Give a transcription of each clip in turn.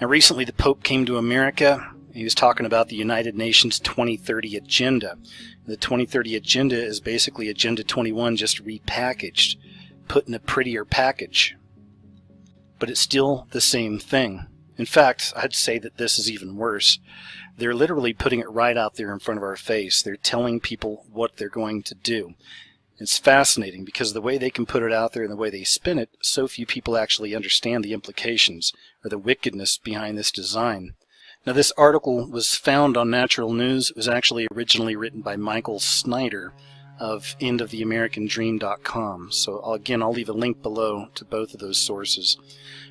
Now, recently the Pope came to America. He was talking about the United Nations 2030 Agenda. The 2030 Agenda is basically Agenda 21 just repackaged, put in a prettier package. But it's still the same thing. In fact, I'd say that this is even worse. They're literally putting it right out there in front of our face. They're telling people what they're going to do. It's fascinating because the way they can put it out there and the way they spin it, so few people actually understand the implications or the wickedness behind this design. Now, this article was found on Natural News. It was actually originally written by Michael Snyder of endoftheamericandream.com. So I'll leave a link below to both of those sources.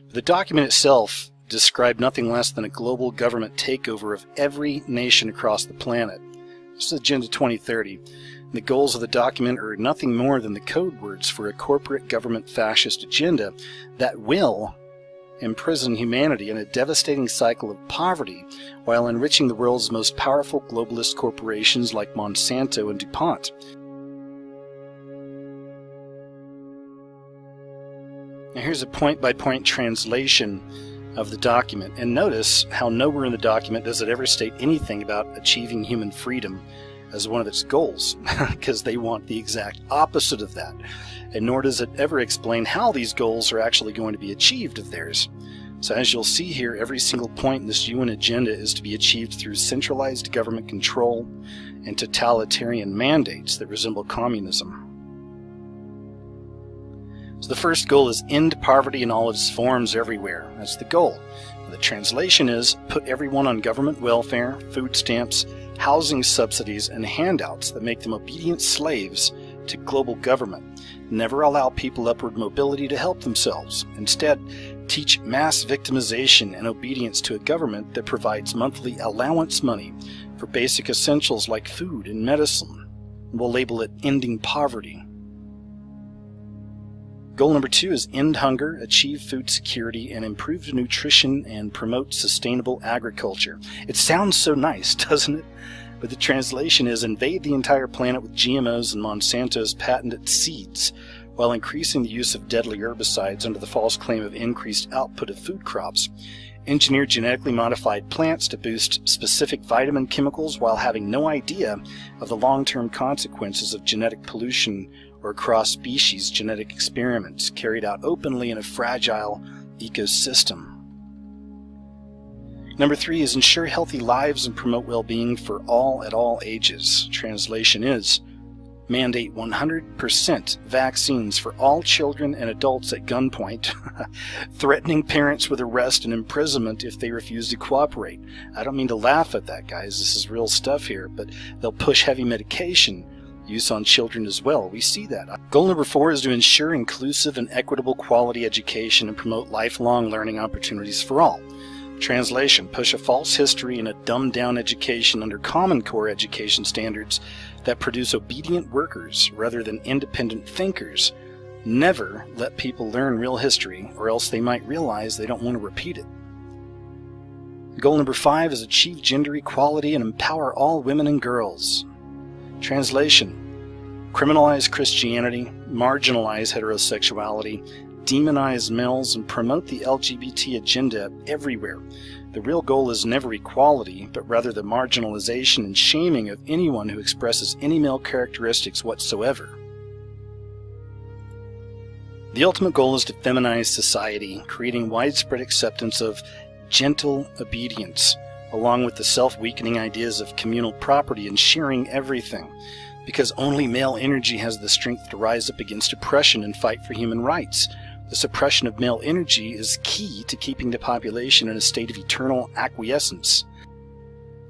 The document itself described nothing less than a global government takeover of every nation across the planet. This is Agenda 2030. The goals of the document are nothing more than the code words for a corporate government fascist agenda that will imprison humanity in a devastating cycle of poverty while enriching the world's most powerful globalist corporations like Monsanto and DuPont. Now here's a point-by-point translation of the document, and notice how nowhere in the document does it ever state anything about achieving human freedom as one of its goals, because they want the exact opposite of that. And nor does it ever explain how these goals are actually going to be achieved of theirs. So as you'll see here, every single point in this UN agenda is to be achieved through centralized government control and totalitarian mandates that resemble communism. So the first goal is end poverty in all its forms everywhere. That's the goal. The translation is put everyone on government welfare, food stamps, housing subsidies, and handouts that make them obedient slaves to global government. Never allow people upward mobility to help themselves. Instead, teach mass victimization and obedience to a government that provides monthly allowance money for basic essentials like food and medicine. We'll label it ending poverty. Goal number 2 is end hunger, achieve food security, and improve nutrition and promote sustainable agriculture. It sounds so nice, doesn't it? But the translation is invade the entire planet with GMOs and Monsanto's patented seeds, while increasing the use of deadly herbicides under the false claim of increased output of food crops. Engineer genetically modified plants to boost specific vitamin chemicals while having no idea of the long-term consequences of genetic pollution or cross-species genetic experiments carried out openly in a fragile ecosystem. Number 3 is ensure healthy lives and promote well-being for all at all ages. Translation is mandate 100% vaccines for all children and adults at gunpoint, threatening parents with arrest and imprisonment if they refuse to cooperate. I don't mean to laugh at that, guys. This is real stuff here, but they'll push heavy medication use on children as well. We see that. Goal number 4 is to ensure inclusive and equitable quality education and promote lifelong learning opportunities for all. Translation, push a false history and a dumbed-down education under Common Core education standards that produce obedient workers rather than independent thinkers. Never let people learn real history, or else they might realize they don't want to repeat it. Goal number 5 is achieve gender equality and empower all women and girls. Translation, criminalize Christianity, marginalize heterosexuality, demonize males, and promote the LGBT agenda everywhere. The real goal is never equality, but rather the marginalization and shaming of anyone who expresses any male characteristics whatsoever. The ultimate goal is to feminize society, creating widespread acceptance of gentle obedience, along with the self-weakening ideas of communal property and sharing everything, because only male energy has the strength to rise up against oppression and fight for human rights. The suppression of male energy is key to keeping the population in a state of eternal acquiescence.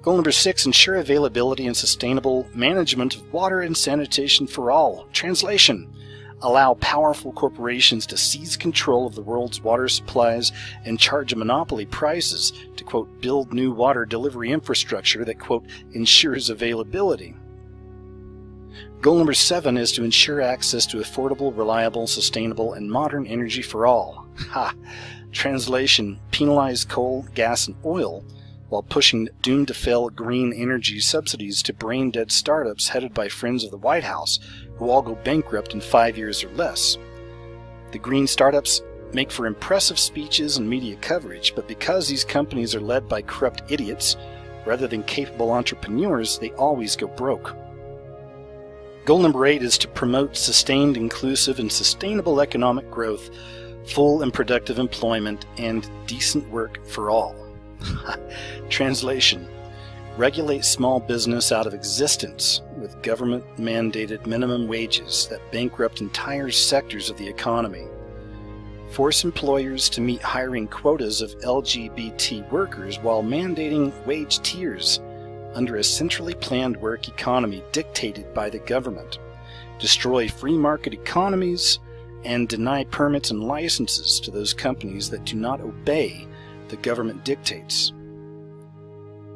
Goal number 6, ensure availability and sustainable management of water and sanitation for all. Translation, allow powerful corporations to seize control of the world's water supplies and charge monopoly prices to, quote, build new water delivery infrastructure that, quote, ensures availability. Goal number 7 is to ensure access to affordable, reliable, sustainable, and modern energy for all. Ha! Translation, penalize coal, gas, and oil while pushing doomed-to-fail green energy subsidies to brain-dead startups headed by friends of the White House who all go bankrupt in 5 years or less. The green startups, make for impressive speeches and media coverage, but because these companies are led by corrupt idiots rather than capable entrepreneurs, they always go broke. Goal number 8 is to promote sustained, inclusive, and sustainable economic growth, full and productive employment, and decent work for all. Translation: regulate small business out of existence with government-mandated minimum wages that bankrupt entire sectors of the economy. Force employers to meet hiring quotas of LGBT workers while mandating wage tiers under a centrally planned work economy dictated by the government. Destroy free market economies and deny permits and licenses to those companies that do not obey the government dictates.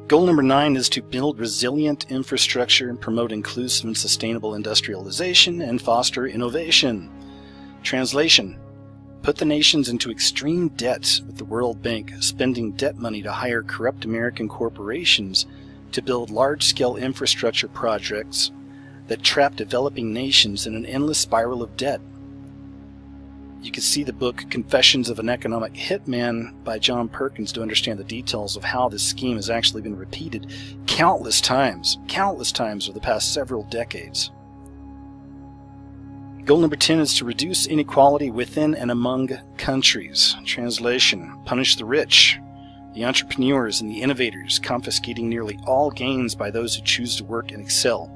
Goal number 9 is to build resilient infrastructure and promote inclusive and sustainable industrialization and foster innovation. Translation: put the nations into extreme debt with the World Bank, spending debt money to hire corrupt American corporations to build large-scale infrastructure projects that trap developing nations in an endless spiral of debt. You can see the book Confessions of an Economic Hitman by John Perkins to understand the details of how this scheme has actually been repeated countless times over the past several decades. Goal number 10 is to reduce inequality within and among countries. Translation: punish the rich, the entrepreneurs, and the innovators, confiscating nearly all gains by those who choose to work and excel.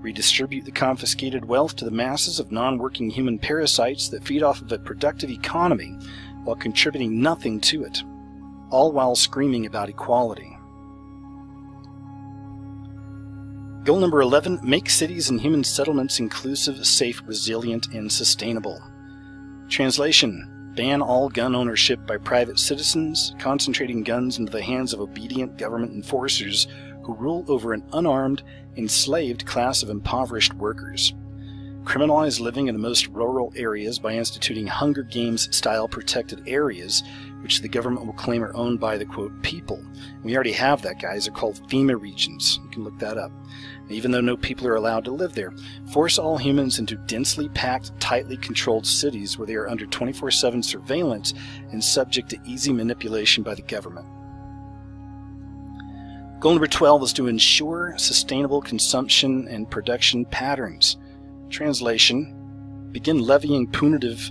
Redistribute the confiscated wealth to the masses of non-working human parasites that feed off of a productive economy while contributing nothing to it, all while screaming about equality. Goal number 11, make cities and human settlements inclusive, safe, resilient, and sustainable. Translation: ban all gun ownership by private citizens, concentrating guns into the hands of obedient government enforcers who rule over an unarmed, enslaved class of impoverished workers. Criminalize living in the most rural areas by instituting Hunger Games-style protected areas, which the government will claim are owned by the, quote, people. We already have that, guys. They're called FEMA regions. You can look that up. Even though no people are allowed to live there. Force all humans into densely packed, tightly controlled cities where they are under 24/7 surveillance and subject to easy manipulation by the government. Goal number 12 is to ensure sustainable consumption and production patterns. Translation: begin levying punitive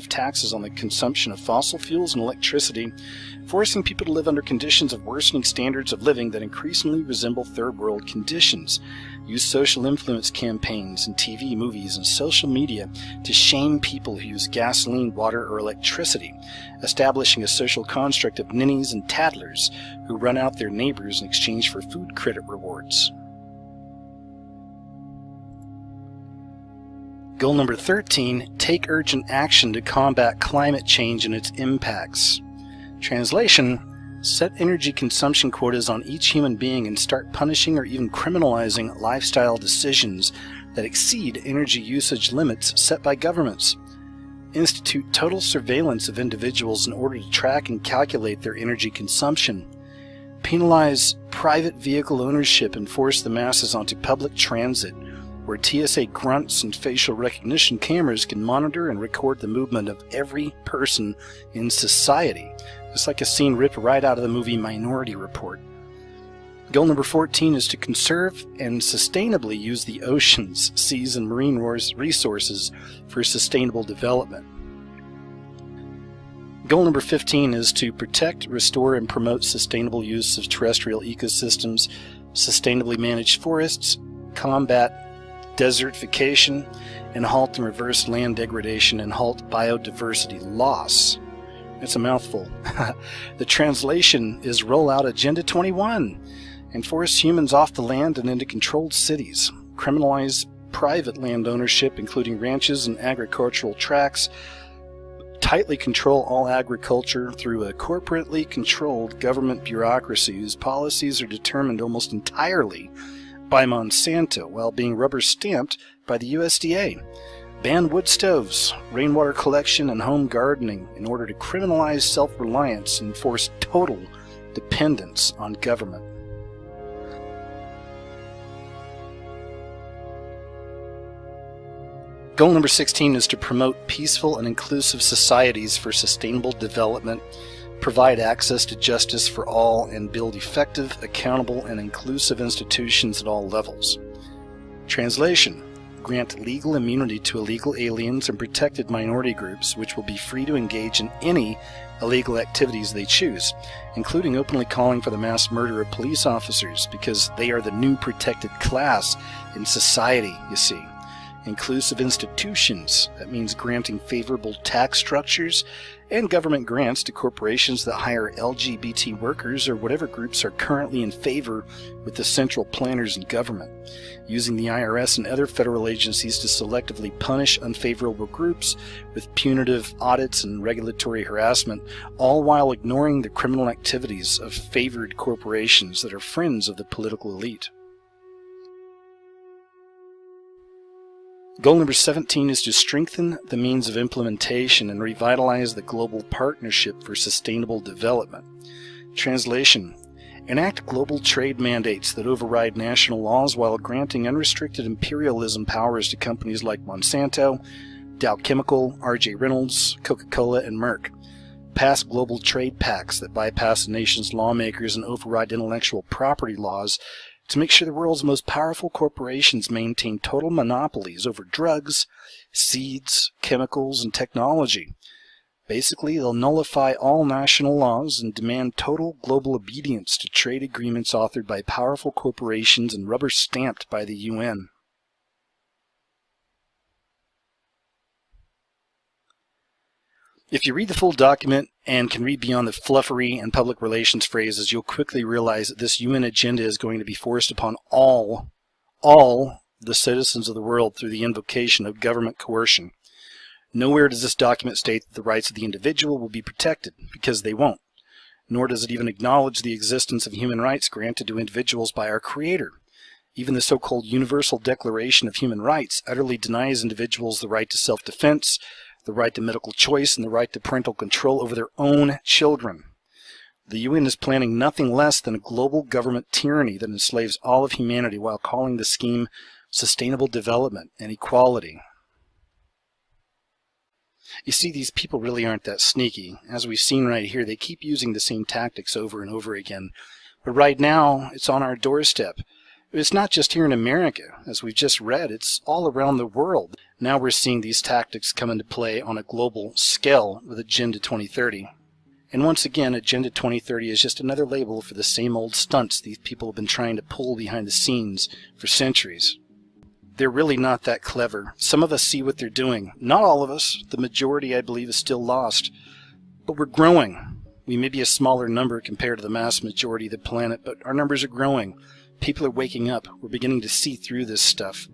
taxes on the consumption of fossil fuels and electricity, forcing people to live under conditions of worsening standards of living that increasingly resemble third world conditions. Use social influence campaigns in TV, movies, and social media to shame people who use gasoline, water, or electricity, establishing a social construct of ninnies and tattlers who run out their neighbors in exchange for food credit rewards. Goal number 13, take urgent action to combat climate change and its impacts. Translation: set energy consumption quotas on each human being and start punishing or even criminalizing lifestyle decisions that exceed energy usage limits set by governments. Institute total surveillance of individuals in order to track and calculate their energy consumption. Penalize private vehicle ownership and force the masses onto public transit, where TSA grunts and facial recognition cameras can monitor and record the movement of every person in society. It's like a scene ripped right out of the movie Minority Report. Goal number 14 is to conserve and sustainably use the oceans, seas, and marine resources for sustainable development. Goal number 15 is to protect, restore, and promote sustainable use of terrestrial ecosystems, sustainably manage forests, combat desertification, and halt and reverse land degradation and halt biodiversity loss. It's a mouthful. The translation is roll out Agenda 21 and force humans off the land and into controlled cities. Criminalize private land ownership, including ranches and agricultural tracts. Tightly control all agriculture through a corporately controlled government bureaucracy whose policies are determined almost entirely by Monsanto while being rubber-stamped by the USDA. Ban wood stoves, rainwater collection, and home gardening in order to criminalize self-reliance and force total dependence on government. Goal number 16 is to promote peaceful and inclusive societies for sustainable development, provide access to justice for all, and build effective, accountable, and inclusive institutions at all levels. Translation: grant legal immunity to illegal aliens and protected minority groups, which will be free to engage in any illegal activities they choose, including openly calling for the mass murder of police officers, because they are the new protected class in society, you see. Inclusive institutions, that means granting favorable tax structures and government grants to corporations that hire LGBT workers or whatever groups are currently in favor with the central planners in government, using the IRS and other federal agencies to selectively punish unfavorable groups with punitive audits and regulatory harassment, all while ignoring the criminal activities of favored corporations that are friends of the political elite. Goal number 17 is to strengthen the means of implementation and revitalize the global partnership for sustainable development. Translation: enact global trade mandates that override national laws while granting unrestricted imperialism powers to companies like Monsanto, Dow Chemical, R.J. Reynolds, Coca-Cola, and Merck. Pass global trade pacts that bypass a nation's lawmakers and override intellectual property laws to make sure the world's most powerful corporations maintain total monopolies over drugs, seeds, chemicals, and technology. Basically, they'll nullify all national laws and demand total global obedience to trade agreements authored by powerful corporations and rubber-stamped by the UN. If you read the full document and can read beyond the fluffery and public relations phrases, you'll quickly realize that this UN agenda is going to be forced upon all the citizens of the world through the invocation of government coercion. Nowhere does this document state that the rights of the individual will be protected, because they won't. Nor does it even acknowledge the existence of human rights granted to individuals by our Creator. Even the so-called Universal Declaration of Human Rights utterly denies individuals the right to self-defense, the right to medical choice, and the right to parental control over their own children. The UN is planning nothing less than a global government tyranny that enslaves all of humanity while calling the scheme sustainable development and equality. You see, these people really aren't that sneaky. As we've seen right here, they keep using the same tactics over and over again. But right now, it's on our doorstep. It's not just here in America. As we've just read, it's all around the world. Now we're seeing these tactics come into play on a global scale with Agenda 2030. And once again, Agenda 2030 is just another label for the same old stunts these people have been trying to pull behind the scenes for centuries. They're really not that clever. Some of us see what they're doing. Not all of us. The majority, I believe, is still lost. But we're growing. We may be a smaller number compared to the mass majority of the planet, but our numbers are growing. People are waking up. We're beginning to see through this stuff.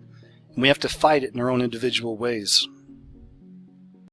And we have to fight it in our own individual ways.